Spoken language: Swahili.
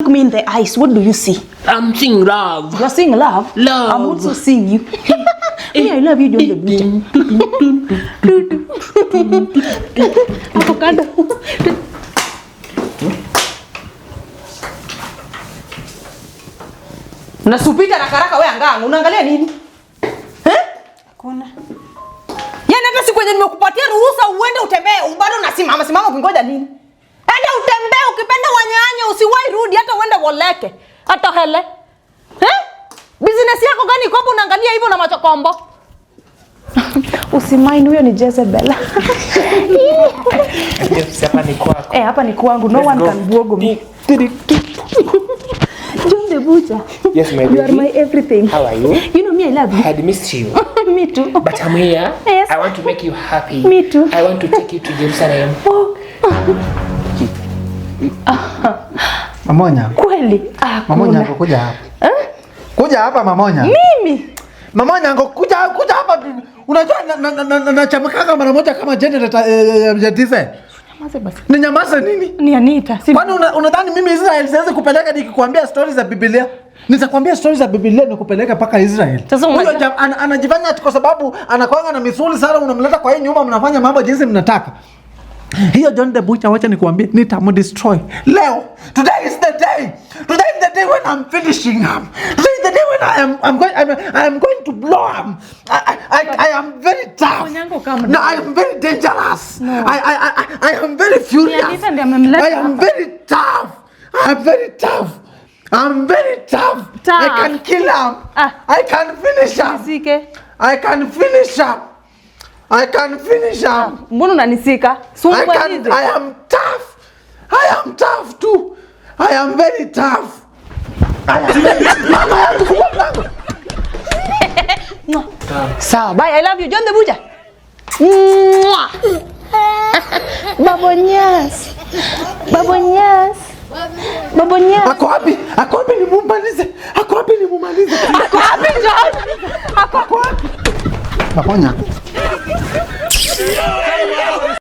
Look me in the eyes. What do you see? I'm seeing love. You're seeing love? Love. I'm also seeing you. Me, I love you, John the Butcher. Avocado. Nasupita na karaka wewe angangu. Unaangalia nini? Hakuna. Yaani hata siku yenye nimekupatia ruhusa uende utembee, bado unasimama ukingoja nini? Enda utembee, ukipenda wanyanya usiwahi rudi, hata uende woleke. Hata hele. Business yako gani iko hapo unaangalia hivyo na macho kombo? Usimaini, huyo ni Jezebel. Hapa ni kwako. Hapa ni kwangu. No one can buogo me. John the Butcher. Yes, my baby. You are my everything. How are you? You know me, I love you. I had missed you. Me too. But I'm here. Yes. I want to make you happy. Me too. I want to take you to Jerusalem. Mamonya. Kweli? Mamonya kuja hapa. Kuja hapa Mamonya. Mimi? Mamonya kuja hapa. Unajua nachamkaka mara moja kama generator ya diesel. Nyamaze basi. Ni nyamaze nini? Ni Anita. Kwani unadhani mimi Israel siwezi kupeleka nikikwambia stories za Biblia? Nitakwambia stories za Biblia nikupeleka paka Israel. Huyo anajifanya ati kwa sababu anakuanga na misuli sana unamleta kwa hii nyumba mnafanya mambo jinsi mnataka. Hiyo John the Butcher, wacha nikwambie nitamdestroy. Leo, today is the day. Today is the day when I'm finishing him. Today is the day when I am going to blow him. I am very tough. No, I am very dangerous. No. I am very furious. I am very tough. I'm very tough. I'm very tough. I can kill him. I can finish him. I can finish him. I can finish him. Mbona unanisika? I am tough. I am tough too. I am very tough. Sawa, bye. I love you, John the Butcher. Babonyas. Babonyas. Babonyas. Ako wapi? Ako wapi nimumalize? Ako wapi nimumalize? Ako wapi John? Ako wapi? Mamonya.